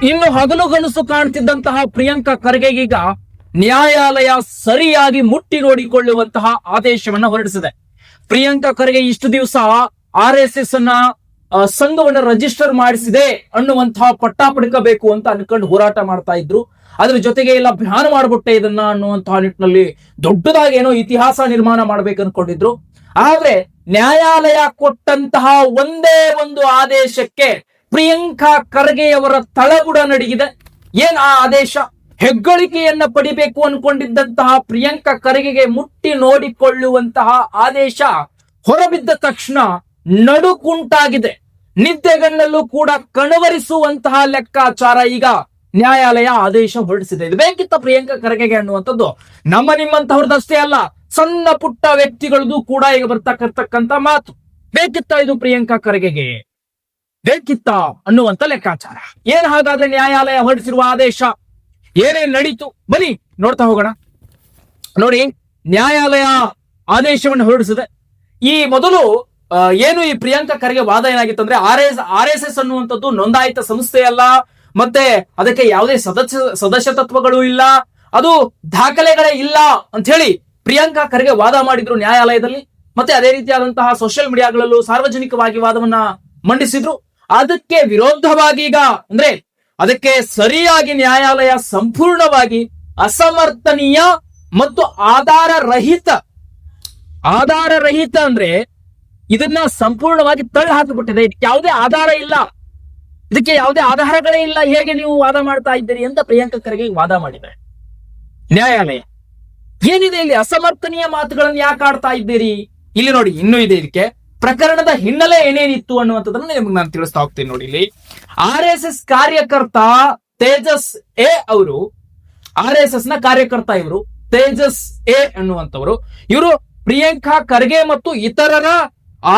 ಇನ್ನು ಹಗಲು ಗನಸು ಕಾಣ್ತಿದ್ದಂತಹ ಪ್ರಿಯಾಂಕಾ ಖರ್ಗೆಗೀಗ ನ್ಯಾಯಾಲಯ ಸರಿಯಾಗಿ ಮುಟ್ಟಿ ನೋಡಿಕೊಳ್ಳುವಂತಹ ಆದೇಶವನ್ನ ಹೊರಡಿಸಿದೆ. ಪ್ರಿಯಾಂಕಾ ಖರ್ಗೆ ಇಷ್ಟು ದಿವಸ RSS ಅನ್ನ ಸಂಘವನ್ನ ರಿಜಿಸ್ಟರ್ ಮಾಡಿಸಿದೆ ಅನ್ನುವಂತಹ ಪಟ್ಟ ಪಡ್ಕಬೇಕು ಅಂತ ಅನ್ಕೊಂಡು ಹೋರಾಟ ಮಾಡ್ತಾ ಇದ್ರು. ಅದ್ರ ಜೊತೆಗೆ ಇಲ್ಲ ಬ್ಯಾನ್ ಮಾಡ್ಬಿಟ್ಟೆ ಇದನ್ನ ಅನ್ನುವಂತಹ ನಿಟ್ಟಿನಲ್ಲಿ ದೊಡ್ಡದಾಗಿ ಏನೋ ಇತಿಹಾಸ ನಿರ್ಮಾಣ ಮಾಡ್ಬೇಕು ಅನ್ಕೊಂಡಿದ್ರು. ಆದ್ರೆ ನ್ಯಾಯಾಲಯ ಕೊಟ್ಟಂತಹ ಒಂದೇ ಒಂದು ಆದೇಶಕ್ಕೆ ಪ್ರಿಯಾಂಕಾ ಖರ್ಗೆಯವರ ತಳಬುಡ ನಡಗಿದೆ. ಏನ್ ಆ ಆದೇಶ? ಹೆಗ್ಗಳಿಕೆಯನ್ನ ಪಡಿಬೇಕು ಅನ್ಕೊಂಡಿದ್ದಂತಹ ಪ್ರಿಯಾಂಕಾ ಖರ್ಗೆಗೆ ಮುಟ್ಟಿ ನೋಡಿಕೊಳ್ಳುವಂತಹ ಆದೇಶ ಹೊರಬಿದ್ದ ತಕ್ಷಣ ನಡುಕುಂಟಾಗಿದೆ. ನಿದ್ದೆಗಣ್ಣಲ್ಲೂ ಕೂಡ ಕಣವರಿಸುವಂತಹ ಲೆಕ್ಕಾಚಾರ ಈಗ ನ್ಯಾಯಾಲಯ ಆದೇಶ ಹೊರಡಿಸಿದೆ. ಇದು ಬೇಕಿತ್ತ ಪ್ರಿಯಾಂಕಾ ಖರ್ಗೆಗೆ ಅನ್ನುವಂಥದ್ದು ನಮ್ಮ ನಿಮ್ಮಂತವ್ರದಷ್ಟೇ ಅಲ್ಲ, ಸಣ್ಣ ಪುಟ್ಟ ವ್ಯಕ್ತಿಗಳದ್ದು ಕೂಡ ಈಗ ಬರ್ತಕ್ಕಂತ ಮಾತು. ಬೇಕಿತ್ತ ಇದು ಪ್ರಿಯಾಂಕಾ ಖರ್ಗೆಗೆ? ಬೇಕಿತ್ತ ಅನ್ನುವಂತ ಲೆಕ್ಕಾಚಾರ. ಏನ್ ಹಾಗಾದ್ರೆ ನ್ಯಾಯಾಲಯ ಹೊರಡಿಸಿರುವ ಆದೇಶ? ಏನೇನ್ ನಡೀತು ಬನ್ನಿ ನೋಡ್ತಾ ಹೋಗೋಣ. ನೋಡಿ, ನ್ಯಾಯಾಲಯ ಆದೇಶವನ್ನು ಹೊರಡಿಸಿದೆ. ಈ ಮೊದಲು ಏನು ಈ ಪ್ರಿಯಾಂಕಾ ಖರ್ಗೆ ವಾದ ಏನಾಗಿತ್ತು ಅಂದ್ರೆ RSS ಅನ್ನುವಂಥದ್ದು ನೋಂದಾಯಿತ ಸಂಸ್ಥೆ ಅಲ್ಲ, ಮತ್ತೆ ಅದಕ್ಕೆ ಯಾವುದೇ ಸದಸ್ಯತ್ವಗಳು ಇಲ್ಲ, ಅದು ದಾಖಲೆಗಳೇ ಇಲ್ಲ ಅಂತ ಹೇಳಿ ಪ್ರಿಯಾಂಕಾ ಖರ್ಗೆ ವಾದ ಮಾಡಿದ್ರು ನ್ಯಾಯಾಲಯದಲ್ಲಿ. ಮತ್ತೆ ಅದೇ ರೀತಿಯಾದಂತಹ ಸೋಷಿಯಲ್ ಮೀಡಿಯಾಗಳಲ್ಲೂ ಸಾರ್ವಜನಿಕವಾಗಿ ವಾದವನ್ನ ಮಂಡಿಸಿದ್ರು. ಅದಕ್ಕೆ ವಿರೋಧವಾಗಿ ಈಗ ಅಂದ್ರೆ ಅದಕ್ಕೆ ಸರಿಯಾಗಿ ನ್ಯಾಯಾಲಯ ಸಂಪೂರ್ಣವಾಗಿ ಅಸಮರ್ಥನೀಯ ಮತ್ತು ಆಧಾರ ರಹಿತ ಅಂದ್ರೆ ಇದನ್ನ ಸಂಪೂರ್ಣವಾಗಿ ತಳ್ಳಿ ಹಾಕಿಬಿಟ್ಟಿದೆ. ಇದಕ್ಕೆ ಯಾವುದೇ ಆಧಾರ ಇಲ್ಲ, ಇದಕ್ಕೆ ಯಾವುದೇ ಆಧಾರಗಳೇ ಇಲ್ಲ, ಹೇಗೆ ನೀವು ವಾದ ಮಾಡ್ತಾ ಇದ್ದೀರಿ ಅಂತ ಪ್ರಿಯಾಂಕಾ ಖರ್ಗೆ ವಾದ ಮಾಡಿದೆ ನ್ಯಾಯಾಲಯ. ಏನಿದೆ ಇಲ್ಲಿ? ಅಸಮರ್ಥನೀಯ ಮಾತುಗಳನ್ನು ಯಾಕೆ ಆಡ್ತಾ ಇದ್ದೀರಿ? ಇಲ್ಲಿ ನೋಡಿ, ಇನ್ನೂ ಇದೆ ಇದಕ್ಕೆ ಪ್ರಕರಣದ ಹಿನ್ನೆಲೆ ಏನೇನಿತ್ತು ಅನ್ನುವಂಥದ್ದನ್ನು ನಿಮಗೆ ನಾನು ತಿಳಿಸ್ತಾ ಹೋಗ್ತೀನಿ. ನೋಡಿ, ಇಲ್ಲಿ RSS ಕಾರ್ಯಕರ್ತ ತೇಜಸ್ ಎ ಅವರು, RSS ನ ಕಾರ್ಯಕರ್ತ ಇವರು ತೇಜಸ್ ಎ ಅನ್ನುವಂಥವರು, ಇವರು ಪ್ರಿಯಾಂಕಾ ಖರ್ಗೆ ಮತ್ತು ಇತರರ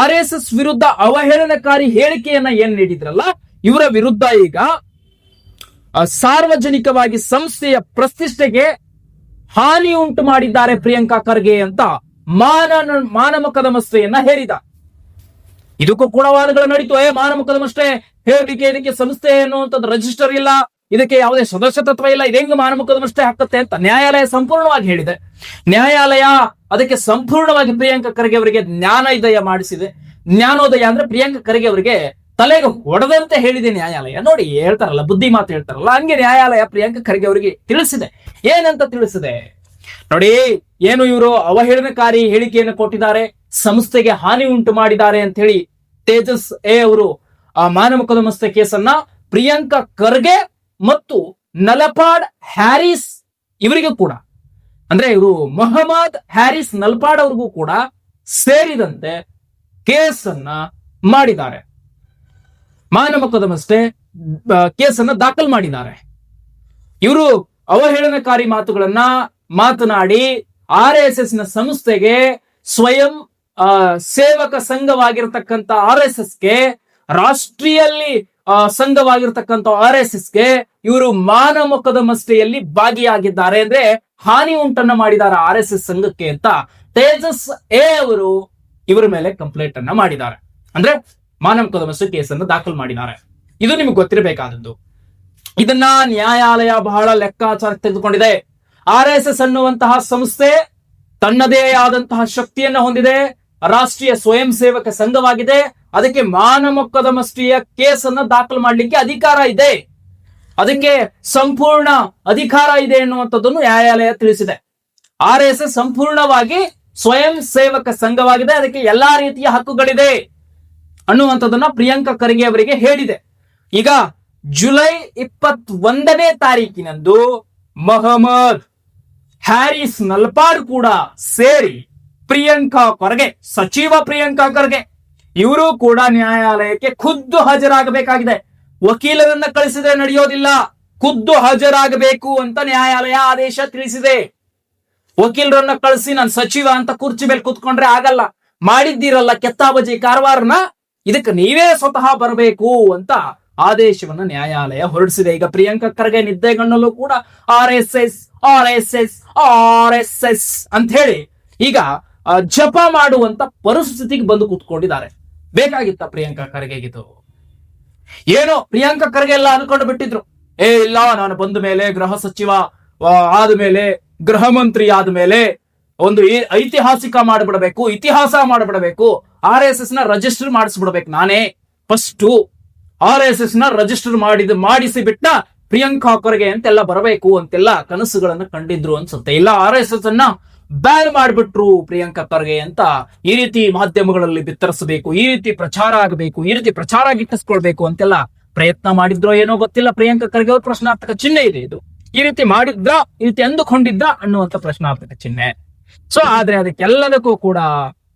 RSS ವಿರುದ್ಧ ಅವಹೇಳನಕಾರಿ ಹೇಳಿಕೆಯನ್ನ ಏನ್ ನೀಡಿದ್ರಲ್ಲ, ಇವರ ವಿರುದ್ಧ ಈಗ ಸಾರ್ವಜನಿಕವಾಗಿ ಸಂಸ್ಥೆಯ ಪ್ರತಿಷ್ಠೆಗೆ ಹಾನಿ ಉಂಟು ಮಾಡಿದ್ದಾರೆ ಪ್ರಿಯಾಂಕಾ ಖರ್ಗೆ ಅಂತ ಮಾನ ಮೊಕದ್ದಮೆಯನ್ನ ಹೇರಿದ. ಇದಕ್ಕೂ ಕೂಡ ವಾದಗಳು ನಡೀತು. ಮಾನ ಮೊಕದ್ದಮೆ ಹೇಳಿಕೆ, ಇದಕ್ಕೆ ಸಂಸ್ಥೆ ಅನ್ನುವಂಥದ್ದು ರಿಜಿಸ್ಟರ್ ಇಲ್ಲ, ಇದಕ್ಕೆ ಯಾವುದೇ ಸದಸ್ಯತ್ವ ಇಲ್ಲ, ಇದು ಹೆಂಗ್ ಮಾನ ಮೊಕದ್ದಮೆ ಹಾಕತ್ತೆ ಅಂತ ನ್ಯಾಯಾಲಯ ಸಂಪೂರ್ಣವಾಗಿ ಹೇಳಿದೆ. ನ್ಯಾಯಾಲಯ ಅದಕ್ಕೆ ಸಂಪೂರ್ಣವಾಗಿ ಪ್ರಿಯಾಂಕಾ ಖರ್ಗೆ ಅವರಿಗೆ ಜ್ಞಾನೋದಯ ಮಾಡಿಸಿದೆ. ಜ್ಞಾನೋದಯ ಅಂದ್ರೆ ಪ್ರಿಯಾಂಕಾ ಖರ್ಗೆ ಅವರಿಗೆ ತಲೆಗೆ ಹೊಡೆದಂತೆ ಹೇಳಿದೆ ನ್ಯಾಯಾಲಯ. ನೋಡಿ, ಹೇಳ್ತಾರಲ್ಲ ಬುದ್ಧಿ ಮಾತು ಹೇಳ್ತಾರಲ್ಲ, ಹಂಗೆ ನ್ಯಾಯಾಲಯ ಪ್ರಿಯಾಂಕಾ ಖರ್ಗೆ ಅವರಿಗೆ ತಿಳಿಸಿದೆ. ಏನಂತ ತಿಳಿಸಿದೆ ನೋಡಿ, ಏನು ಇವರು ಅವಹೇಳನಕಾರಿ ಹೇಳಿಕೆಯನ್ನು ಕೊಟ್ಟಿದ್ದಾರೆ, ಸಂಸ್ಥೆಗೆ ಹಾನಿ ಉಂಟು ಮಾಡಿದ್ದಾರೆ ಅಂತ ಹೇಳಿ ತೇಜಸ್ ಎ ಅವರು ಆ ಮಾನ ಮೊಕದ್ದಮೆ ಕೇಸನ್ನ ಪ್ರಿಯಾಂಕಾ ಖರ್ಗೆ ಮತ್ತು ನಲಪಾಡ್ ಹ್ಯಾರಿಸ್ ಇವರಿಗೂ ಕೂಡ, ಅಂದ್ರೆ ಇವರು ಮೊಹಮ್ಮದ್ ಹ್ಯಾರಿಸ್ ನಲ್ಪಾಡ್ ಅವ್ರಿಗೂ ಕೂಡ ಸೇರಿದಂತೆ ಕೇಸನ್ನ ಮಾಡಿದ್ದಾರೆ. ಮಾನ ಮೊಕದ್ದಮೆ ಕೇಸನ್ನ ದಾಖಲು ಮಾಡಿದ್ದಾರೆ. ಇವರು ಅವಹೇಳನಕಾರಿ ಮಾತುಗಳನ್ನ ಮಾತನಾಡಿ RSS ನ ಸಂಸ್ಥೆಗೆ, ಸ್ವಯಂ ಸೇವಕ ಸಂಘವಾಗಿರತಕ್ಕಂತ RSSಗೆ, ರಾಷ್ಟ್ರೀಯಲ್ಲಿ ಸಂಘವಾಗಿರ್ತಕ್ಕಂಥ RSSಗೆ ಇವರು ಮಾನ ಮೊಕದ್ದಮೆಯಲ್ಲಿ ಭಾಗಿಯಾಗಿದ್ದಾರೆ, ಅಂದ್ರೆ ಹಾನಿ ಉಂಟನ್ನ ಮಾಡಿದ್ದಾರೆ RSS ಸಂಘಕ್ಕೆ ಅಂತ ತೇಜಸ್ ಎ ಅವರು ಇವರ ಮೇಲೆ ಕಂಪ್ಲೇಂಟ್ ಅನ್ನ ಮಾಡಿದ್ದಾರೆ. ಅಂದ್ರೆ ಮಾನ ಮೊಕದ್ದಮೆ ಕೇಸನ್ನು ದಾಖಲು ಮಾಡಿದ್ದಾರೆ. ಇದು ನಿಮ್ಗೆ ಗೊತ್ತಿರಬೇಕಾದದ್ದು. ಇದನ್ನ ನ್ಯಾಯಾಲಯ ಬಹಳ ಲೆಕ್ಕಾಚಾರ ತೆಗೆದುಕೊಂಡಿದೆ. RSS ಅನ್ನುವಂತಹ ಸಂಸ್ಥೆ ತನ್ನದೇ ಆದಂತಹ ಶಕ್ತಿಯನ್ನ ಹೊಂದಿದೆ, ರಾಷ್ಟ್ರೀಯ ಸ್ವಯಂ ಸೇವಕ ಸಂಘವಾಗಿದೆ, ಅದಕ್ಕೆ ಮಾನ ಮೊಕದ್ದಮೆ ಕೇಸನ್ನ ದಾಖಲು ಮಾಡಲಿಕ್ಕೆ ಅಧಿಕಾರ ಇದೆ, ಅದಕ್ಕೆ ಸಂಪೂರ್ಣ ಅಧಿಕಾರ ಇದೆ ಎನ್ನುವಂಥದ್ದನ್ನು ನ್ಯಾಯಾಲಯ ತಿಳಿಸಿದೆ. RSS ಸಂಪೂರ್ಣವಾಗಿ ಸ್ವಯಂ ಸೇವಕ ಸಂಘವಾಗಿದೆ, ಅದಕ್ಕೆ ಎಲ್ಲಾ ರೀತಿಯ ಹಕ್ಕುಗಳಿದೆ ಅನ್ನುವಂಥದ್ದನ್ನ ಪ್ರಿಯಾಂಕಾ ಖರ್ಗೆ ಅವರಿಗೆ ಹೇಳಿದೆ. ಈಗ ಜುಲೈ 21ನೇ ತಾರೀಕಿನಂದು ಮೊಹಮ್ಮದ್ ಹ್ಯಾರಿಸ್ ನಲ್ಪಾಡ್ ಕೂಡ ಸೇರಿ ಪ್ರಿಯಾಂಕಾ ಖರ್ಗೆ, ಸಚಿವ ಪ್ರಿಯಾಂಕಾ ಖರ್ಗೆ ಇವರು ಕೂಡ ನ್ಯಾಯಾಲಯಕ್ಕೆ ಖುದ್ದು ಹಾಜರಾಗಬೇಕಾಗಿದೆ. ವಕೀಲರನ್ನ ಕಳಿಸಿದ್ರೆ ನಡೆಯೋದಿಲ್ಲ, ಖುದ್ದು ಹಾಜರಾಗಬೇಕು ಅಂತ ನ್ಯಾಯಾಲಯ ಆದೇಶ ತಿಳಿಸಿದೆ. ವಕೀಲರನ್ನ ಕಳಿಸಿ ನಾನು ಸಚಿವ ಅಂತ ಕುರ್ಚಿ ಮೇಲೆ ಕೂತ್ಕೊಂಡ್ರೆ ಆಗಲ್ಲ, ಮಾಡಿದ್ದೀರಲ್ಲ ಕೆತ್ತಾಬಜಿ ಕಾರವಾರನ, ಇದಕ್ಕೆ ನೀವೇ ಸ್ವತಃ ಬರಬೇಕು ಅಂತ ಆದೇಶವನ್ನ ನ್ಯಾಯಾಲಯ ಹೊರಡಿಸಿದೆ. ಈಗ ಪ್ರಿಯಾಂಕಾ ಖರ್ಗೆ ನಿದ್ದೆಗಣ್ಣಲ್ಲೂ ಕೂಡ RSS ಅಂತ ಹೇಳಿ ಈಗ ಜಪ ಮಾಡುವಂತ ಪರಿಸ್ಥಿತಿಗೆ ಬಂದು ಕೂತ್ಕೊಂಡಿದ್ದಾರೆ. ಬೇಕಾಗಿತ್ತ ಪ್ರಿಯಾಂಕಾ ಖರ್ಗೆಗಿದು? ಏನೋ ಪ್ರಿಯಾಂಕಾ ಖರ್ಗೆ ಎಲ್ಲ ಅನ್ಕೊಂಡು ಬಿಟ್ಟಿದ್ರು, ಇಲ್ಲ ನಾನು ಬಂದ ಮೇಲೆ ಗೃಹ ಸಚಿವ ಆದ್ಮೇಲೆ ಗೃಹ ಮಂತ್ರಿ ಆದ್ಮೇಲೆ ಒಂದು ಐತಿಹಾಸಿಕ ಮಾಡಿಬಿಡಬೇಕು, ಇತಿಹಾಸ ಮಾಡಿಬಿಡಬೇಕು, RSS ನ ರಿಜಿಸ್ಟರ್ ಮಾಡಿಸ್ಬಿಡ್ಬೇಕು, ನಾನೇ ಫಸ್ಟ್ RSS ನ ರಿಜಿಸ್ಟರ್ ಮಾಡಿಸಿ ಬಿಟ್ಟ ಪ್ರಿಯಾಂಕಾ ಖರ್ಗೆ ಅಂತೆಲ್ಲ ಬರಬೇಕು ಅಂತೆಲ್ಲ ಕನಸುಗಳನ್ನ ಕಂಡಿದ್ರು ಅನ್ಸುತ್ತೆ. ಇಲ್ಲ RSS ಅನ್ನ ಬ್ಯಾನ್ ಮಾಡಿಬಿಟ್ರು ಪ್ರಿಯಾಂಕಾ ಖರ್ಗೆ ಅಂತ ಈ ರೀತಿ ಮಾಧ್ಯಮಗಳಲ್ಲಿ ಬಿತ್ತರಿಸಬೇಕು, ಈ ರೀತಿ ಪ್ರಚಾರ ಆಗಬೇಕು, ಈ ರೀತಿ ಪ್ರಚಾರ ಗಿಟ್ಟಿಸ್ಕೊಳ್ಬೇಕು ಅಂತೆಲ್ಲ ಪ್ರಯತ್ನ ಮಾಡಿದ್ರೋ ಏನೋ ಗೊತ್ತಿಲ್ಲ. ಪ್ರಿಯಾಂಕಾ ಖರ್ಗೆ ಅವ್ರ ಪ್ರಶ್ನಾರ್ಥಕ ಚಿಹ್ನೆ ಇದೆ ಇದು. ಈ ರೀತಿ ಮಾಡಿದ್ರ, ಈ ರೀತಿ ಅಂದುಕೊಂಡಿದ್ದ ಅನ್ನುವಂತ ಪ್ರಶ್ನಾರ್ಥಕ ಚಿಹ್ನೆ. ಸೊ ಆದ್ರೆ ಅದಕ್ಕೆಲ್ಲದಕ್ಕೂ ಕೂಡ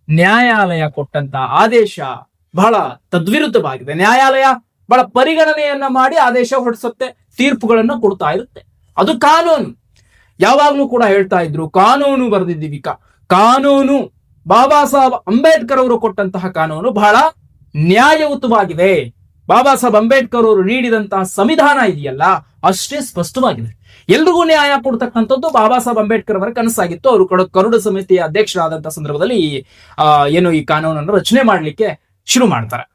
ನ್ಯಾಯಾಲಯ ಕೊಟ್ಟಂತ ಆದೇಶ ಬಹಳ ತದ್ವಿರುದ್ಧವಾಗಿದೆ. ನ್ಯಾಯಾಲಯ ಬಹಳ ಪರಿಗಣನೆಯನ್ನ ಮಾಡಿ ಆದೇಶ ಹೊರಡಿಸುತ್ತೆ, ತೀರ್ಪುಗಳನ್ನ ಕೊಡ್ತಾ ಇರುತ್ತೆ. ಅದು ಕಾನೂನು. ಯಾವಾಗ್ಲೂ ಕೂಡ ಹೇಳ್ತಾ ಇದ್ರು ಕಾನೂನು ಬರೆದಿದ್ದೀವಿ. ಕಾನೂನು ಬಾಬಾ ಸಾಹೇಬ್ ಅಂಬೇಡ್ಕರ್ ಅವರು ಕೊಟ್ಟಂತಹ ಕಾನೂನು ಬಹಳ ನ್ಯಾಯಯುತವಾಗಿದೆ. ಬಾಬಾ ಸಾಹೇಬ್ ಅಂಬೇಡ್ಕರ್ ಅವರು ನೀಡಿದಂತಹ ಸಂವಿಧಾನ ಇದೆಯಲ್ಲ ಅಷ್ಟೇ ಸ್ಪಷ್ಟವಾಗಿದೆ. ಎಲ್ರಿಗೂ ನ್ಯಾಯ ಕೊಡ್ತಕ್ಕಂಥದ್ದು ಬಾಬಾ ಸಾಹೇಬ್ ಅಂಬೇಡ್ಕರ್ ಅವರ ಕನಸಾಗಿತ್ತು. ಅವರು ಕರಡು ಸಮಿತಿಯ ಅಧ್ಯಕ್ಷರಾದಂತಹ ಸಂದರ್ಭದಲ್ಲಿ ಏನು ಈ ಕಾನೂನನ್ನು ರಚನೆ ಮಾಡ್ಲಿಕ್ಕೆ ಶುರು ಮಾಡ್ತಾರೆ.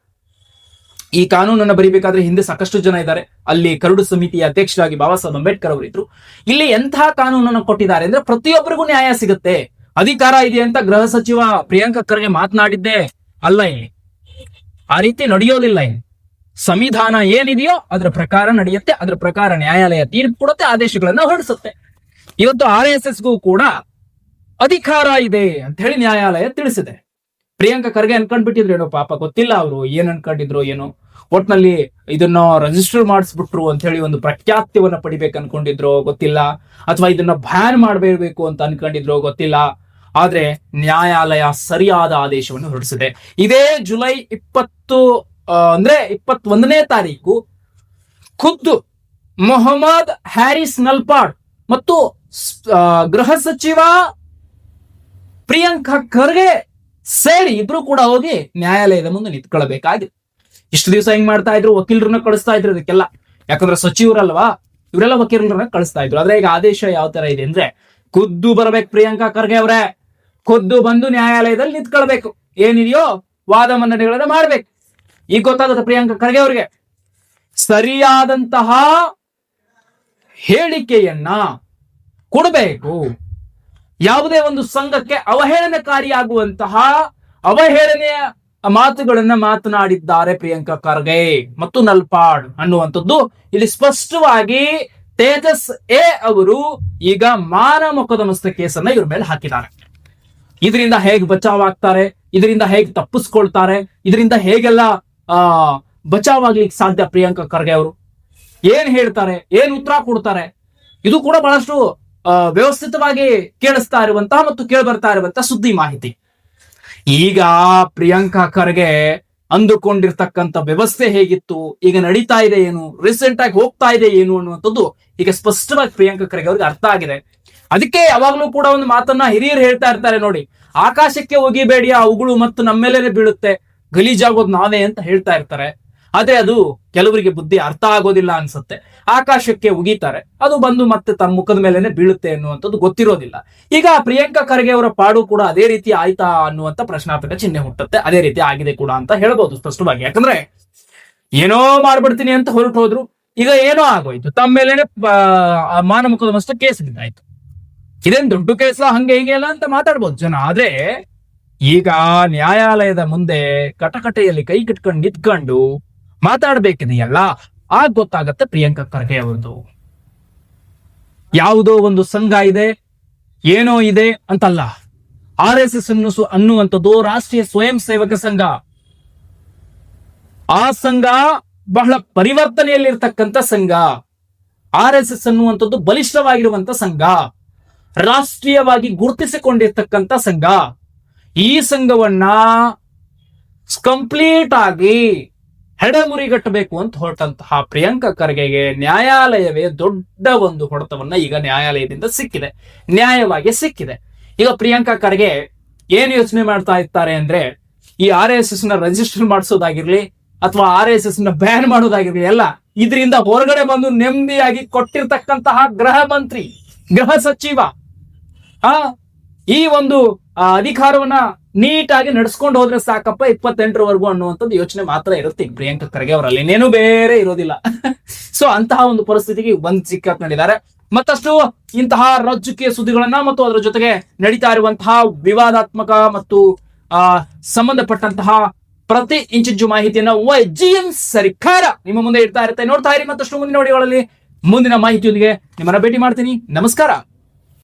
ಈ ಕಾನೂನನ್ನು ಬರೀಬೇಕಾದ್ರೆ ಹಿಂದೆ ಸಾಕಷ್ಟು ಜನ ಇದ್ದಾರೆ. ಅಲ್ಲಿ ಕರಡು ಸಮಿತಿಯ ಅಧ್ಯಕ್ಷರಾಗಿ ಬಾಬಾ ಸಾಹೇಬ್ ಅಂಬೇಡ್ಕರ್ ಅವರು ಇದ್ರು. ಇಲ್ಲಿ ಎಂತಹ ಕಾನೂನನ್ನು ಕೊಟ್ಟಿದ್ದಾರೆ ಅಂದ್ರೆ ಪ್ರತಿಯೊಬ್ಬರಿಗೂ ನ್ಯಾಯ ಸಿಗುತ್ತೆ, ಅಧಿಕಾರ ಇದೆ ಅಂತ ಗೃಹ ಸಚಿವ ಪ್ರಿಯಾಂಕಾ ಖರ್ಗೆ ಮಾತನಾಡಿದ್ದೆ ಅಲ್ಲ. ಇಲ್ಲಿ ಆ ರೀತಿ ನಡೆಯೋದಿಲ್ಲ. ಇಲ್ಲಿ ಸಂವಿಧಾನ ಏನಿದೆಯೋ ಅದರ ಪ್ರಕಾರ ನಡೆಯುತ್ತೆ, ಅದರ ಪ್ರಕಾರ ನ್ಯಾಯಾಲಯ ತೀರ್ಪು ಕೊಡುತ್ತೆ, ಆದೇಶಗಳನ್ನ ಹೊರಡಿಸುತ್ತೆ. ಇವತ್ತು RSSಗೂ ಕೂಡ ಅಧಿಕಾರ ಇದೆ ಅಂತ ಹೇಳಿ ನ್ಯಾಯಾಲಯ ತಿಳಿಸಿದೆ. ಪ್ರಿಯಾಂಕಾ ಖರ್ಗೆ ಅನ್ಕೊಂಡ್ಬಿಟ್ಟಿದ್ರೇನೋ ಪಾಪ, ಗೊತ್ತಿಲ್ಲ ಅವರು ಏನ್ ಅನ್ಕೊಂಡಿದ್ರು ಏನೋ. ಒಟ್ನಲ್ಲಿ ಇದನ್ನ ರಿಜಿಸ್ಟರ್ ಮಾಡಿಸ್ಬಿಟ್ರು ಅಂತ ಹೇಳಿ ಒಂದು ಪ್ರಖ್ಯಾತ್ಯವನ್ನ ಪಡಿಬೇಕು ಅನ್ಕೊಂಡಿದ್ರು ಗೊತ್ತಿಲ್ಲ, ಅಥವಾ ಇದನ್ನ ಬ್ಯಾನ್ ಮಾಡಬೇಕು ಅಂತ ಅನ್ಕೊಂಡಿದ್ರು ಗೊತ್ತಿಲ್ಲ. ಆದ್ರೆ ನ್ಯಾಯಾಲಯ ಸರಿಯಾದ ಆದೇಶವನ್ನು ಹೊರಡಿಸಿದೆ. ಇದೇ ಜುಲೈ 21ನೇ ತಾರೀಕು ಖುದ್ದು ಮೊಹಮ್ಮದ್ ಹ್ಯಾರಿಸ್ ನಲ್ಪಾಡ್ ಮತ್ತು ಗೃಹ ಸಚಿವ ಪ್ರಿಯಾಂಕಾ ಖರ್ಗೆ ಸೇರಿ ಇಬ್ರು ಕೂಡ ಹೋಗಿ ನ್ಯಾಯಾಲಯದ ಮುಂದೆ ನಿಂತ್ಕೊಳ್ಬೇಕಾಗಿದೆ. ಇಷ್ಟು ದಿವಸ ಹೆಂಗ್ ಮಾಡ್ತಾ ಇದ್ರು, ವಕೀಲರನ್ನ ಕಳಿಸ್ತಾ ಇದ್ರು ಇದಕ್ಕೆಲ್ಲ. ಯಾಕಂದ್ರೆ ಸಚಿವರಲ್ವಾ, ಇವರೆಲ್ಲ ವಕೀಲರನ್ನ ಕಳಿಸ್ತಾ ಇದ್ರು. ಆದ್ರೆ ಈಗ ಆದೇಶ ಯಾವ ತರ ಇದೆ ಅಂದ್ರೆ ಖುದ್ದು ಬರ್ಬೇಕು ಪ್ರಿಯಾಂಕಾ ಖರ್ಗೆ ಅವರೇ, ಖುದ್ದು ಬಂದು ನ್ಯಾಯಾಲಯದಲ್ಲಿ ನಿಂತ್ಕೊಳ್ಬೇಕು, ಏನಿದೆಯೋ ವಾದ ಮಂಡನೆಗಳನ್ನ ಮಾಡ್ಬೇಕು. ಈಗ ಗೊತ್ತಾಗುತ್ತೆ ಪ್ರಿಯಾಂಕಾ ಖರ್ಗೆ ಅವ್ರಿಗೆ ಸರಿಯಾದಂತಹ ಹೇಳಿಕೆಯನ್ನ ಕೊಡಬೇಕು. ಯಾವುದೇ ಒಂದು ಸಂಘಕ್ಕೆ ಅವಹೇಳನಕಾರಿಯಾಗುವಂತಹ ಅವಹೇಳನೆಯ ಮಾತುಗಳನ್ನ ಮಾತನಾಡಿದ್ದಾರೆ ಪ್ರಿಯಾಂಕಾ ಖರ್ಗೆ ಮತ್ತು ನಲ್ಪಾಡ್ ಅನ್ನುವಂಥದ್ದು ಇಲ್ಲಿ ಸ್ಪಷ್ಟವಾಗಿ ತೇಜಸ್ ಎ ಅವರು ಈಗ ಮಾನ ಮೊಕದ್ದಮೆ ಕೇಸನ್ನ ಇವ್ರ ಮೇಲೆ ಹಾಕಿದ್ದಾರೆ. ಇದರಿಂದ ಹೇಗೆ ಬಚಾವ್ ಆಗ್ತಾರೆ, ಇದರಿಂದ ಹೇಗೆ ತಪ್ಪಿಸ್ಕೊಳ್ತಾರೆ, ಇದರಿಂದ ಹೇಗೆಲ್ಲ ಬಚಾವಾಗ್ಲಿಕ್ಕೆ ಸಾಧ್ಯ, ಪ್ರಿಯಾಂಕಾ ಖರ್ಗೆ ಅವರು ಏನ್ ಹೇಳ್ತಾರೆ, ಏನ್ ಉತ್ತರ ಕೊಡ್ತಾರೆ, ಇದು ಕೂಡ ಬಹಳಷ್ಟು ವ್ಯವಸ್ಥಿತವಾಗಿ ಕೇಳಿಸ್ತಾ ಇರುವಂತಹ ಮತ್ತು ಕೇಳ್ಬರ್ತಾ ಇರುವಂತಹ ಸುದ್ದಿ ಮಾಹಿತಿ. ಈಗ ಪ್ರಿಯಾಂಕಾ ಖರ್ಗೆ ಅಂದುಕೊಂಡಿರ್ತಕ್ಕಂಥ ವ್ಯವಸ್ಥೆ ಹೇಗಿತ್ತು, ಈಗ ನಡೀತಾ ಇದೆ ಏನು, ರೀಸೆಂಟ್ ಆಗಿ ಹೋಗ್ತಾ ಇದೆ ಏನು ಅನ್ನುವಂಥದ್ದು ಈಗ ಸ್ಪಷ್ಟವಾಗಿ ಪ್ರಿಯಾಂಕಾ ಖರ್ಗೆ ಅವ್ರಿಗೆ ಅರ್ಥ ಆಗಿದೆ. ಅದಕ್ಕೆ ಯಾವಾಗ್ಲೂ ಕೂಡ ಒಂದು ಮಾತನ್ನ ಹಿರಿಯರು ಹೇಳ್ತಾ ಇರ್ತಾರೆ ನೋಡಿ, ಆಕಾಶಕ್ಕೆ ಒಗಿಬೇಡಿ, ಆ ಉಗುಳು ಮತ್ತು ನಮ್ಮೇಲೆ ಬೀಳುತ್ತೆ, ಗಲೀಜಾಗೋದು ನಾವೇ ಅಂತ ಹೇಳ್ತಾ ಇರ್ತಾರೆ. ಆದ್ರೆ ಅದು ಕೆಲವರಿಗೆ ಬುದ್ಧಿ ಅರ್ಥ ಆಗೋದಿಲ್ಲ ಅನ್ಸುತ್ತೆ. ಆಕಾಶಕ್ಕೆ ಉಗಿತಾರೆ, ಅದು ಬಂದು ಮತ್ತೆ ತಮ್ಮ ಮುಖದ ಮೇಲೆನೆ ಬೀಳುತ್ತೆ ಅನ್ನುವಂಥದ್ದು ಗೊತ್ತಿರೋದಿಲ್ಲ. ಈಗ ಪ್ರಿಯಾಂಕಾ ಖರ್ಗೆ ಅವರ ಪಾಡು ಕೂಡ ಅದೇ ರೀತಿ ಆಯ್ತಾ ಅನ್ನುವಂತ ಪ್ರಶ್ನಾರ್ಥಕ ಚಿಹ್ನೆ ಹುಟ್ಟುತ್ತೆ. ಅದೇ ರೀತಿ ಆಗಿದೆ ಕೂಡ ಅಂತ ಹೇಳ್ಬೋದು ಸ್ಪಷ್ಟವಾಗಿ. ಯಾಕಂದ್ರೆ ಏನೋ ಮಾಡ್ಬಿಡ್ತೀನಿ ಅಂತ ಹೊರಟು ಹೋದ್ರು, ಈಗ ಏನೋ ಆಗೋಯ್ತು, ತಮ್ಮ ಮೇಲೆನೆ ಮಾನ ಮೊಕದ್ದಮೆ ಕೇಸ್ ಬಿದ್ದಾಯ್ತು. ಇದೇನ್ ದೊಡ್ಡ ಕೇಸ ಹಂಗೆ ಹೀಗೆ ಎಲ್ಲ ಅಂತ ಮಾತಾಡ್ಬೋದು ಜನ. ಆದ್ರೆ ಈಗ ನ್ಯಾಯಾಲಯದ ಮುಂದೆ ಕಟಕಟೆಯಲ್ಲಿ ಕೈ ಕಟ್ಕೊಂಡು ನಿಂತ್ಕೊಂಡು ಮಾತಾಡ್ಬೇಕಿದೆಯಲ್ಲ, ಆಗ ಗೊತ್ತಾಗತ್ತೆ ಪ್ರಿಯಾಂಕಾ ಖರ್ಗೆ ಅವರದು ಯಾವುದೋ ಒಂದು ಸಂಘ ಇದೆ, ಏನೋ ಇದೆ ಅಂತಲ್ಲ. RSS ಅನ್ನುವಂಥದ್ದು ರಾಷ್ಟ್ರೀಯ ಸ್ವಯಂ ಸೇವಕ ಸಂಘ. ಆ ಸಂಘ ಬಹಳ ಪರಿವರ್ತನೆಯಲ್ಲಿರ್ತಕ್ಕಂಥ ಸಂಘ. RSS ಅನ್ನುವಂಥದ್ದು ಬಲಿಷ್ಠವಾಗಿರುವಂತ ಸಂಘ, ರಾಷ್ಟ್ರೀಯವಾಗಿ ಗುರುತಿಸಿಕೊಂಡಿರ್ತಕ್ಕಂಥ ಸಂಘ. ಈ ಸಂಘವನ್ನ ಕಂಪ್ಲೀಟ್ ಆಗಿ ಹೆಡಮುರಿಗಟ್ಟಬೇಕು ಅಂತ ಹೊರಟಂತಹ ಪ್ರಿಯಾಂಕಾ ಖರ್ಗೆಗೆ ನ್ಯಾಯಾಲಯವೇ ದೊಡ್ಡ ಒಂದು ಹೊಡೆತವನ್ನ ಈಗ ನ್ಯಾಯಾಲಯದಿಂದ ಸಿಕ್ಕಿದೆ, ನ್ಯಾಯವಾಗಿ ಸಿಕ್ಕಿದೆ. ಈಗ ಪ್ರಿಯಾಂಕಾ ಖರ್ಗೆ ಏನ್ ಯೋಚನೆ ಮಾಡ್ತಾ ಇರ್ತಾರೆ ಅಂದ್ರೆ, ಈ RSS ನ ರಿಜಿಸ್ಟರ್ ಮಾಡಿಸೋದಾಗಿರ್ಲಿ ಅಥವಾ RSS ನ ಬ್ಯಾನ್ ಮಾಡೋದಾಗಿರ್ಲಿ, ಎಲ್ಲ ಇದರಿಂದ ಹೊರಗಡೆ ಬಂದು ನೆಮ್ಮದಿಯಾಗಿ ಕೊಟ್ಟಿರ್ತಕ್ಕಂತಹ ಗೃಹ ಮಂತ್ರಿ, ಗೃಹ ಸಚಿವ ಈ ಒಂದು ಅಧಿಕಾರವನ್ನ ನೀಟಾಗಿ ನಡ್ಸ್ಕೊಂಡು ಹೋದ್ರೆ ಸಾಕಪ್ಪ 28ರವರೆಗೂ ಅನ್ನುವಂಥದ್ದು ಯೋಚನೆ ಮಾತ್ರ ಇರುತ್ತೆ ಈಗ ಪ್ರಿಯಾಂಕಾ ಖರ್ಗೆ ಅವರಲ್ಲಿ, ಇನ್ನೇನು ಬೇರೆ ಇರೋದಿಲ್ಲ. ಸೊ ಅಂತಹ ಒಂದು ಪರಿಸ್ಥಿತಿಗೆ ಬಂದ್ ಸಿಕ್ಕಾಕೊಂಡಿದ್ದಾರೆ. ಮತ್ತಷ್ಟು ಇಂತಹ ರಾಜಕೀಯ ಸುದ್ದಿಗಳನ್ನ ಮತ್ತು ಅದರ ಜೊತೆಗೆ ನಡೀತಾ ಇರುವಂತಹ ವಿವಾದಾತ್ಮಕ ಮತ್ತು ಸಂಬಂಧಪಟ್ಟಂತಹ ಪ್ರತಿ ಇಂಚಿಂಚು ಮಾಹಿತಿಯನ್ನ YGN ಸರ್ಕಾರ ನಿಮ್ಮ ಮುಂದೆ ಇಡ್ತಾ ಇರುತ್ತೆ. ನೋಡ್ತಾ ಇರಿ. ಮತ್ತಷ್ಟು ಮುಂದಿನ ವಿಡಿಯೋಗಳಲ್ಲಿ ಮುಂದಿನ ಮಾಹಿತಿಯೊಂದಿಗೆ ನಿಮ್ಮನ್ನ ಭೇಟಿ ಮಾಡ್ತೀನಿ. ನಮಸ್ಕಾರ.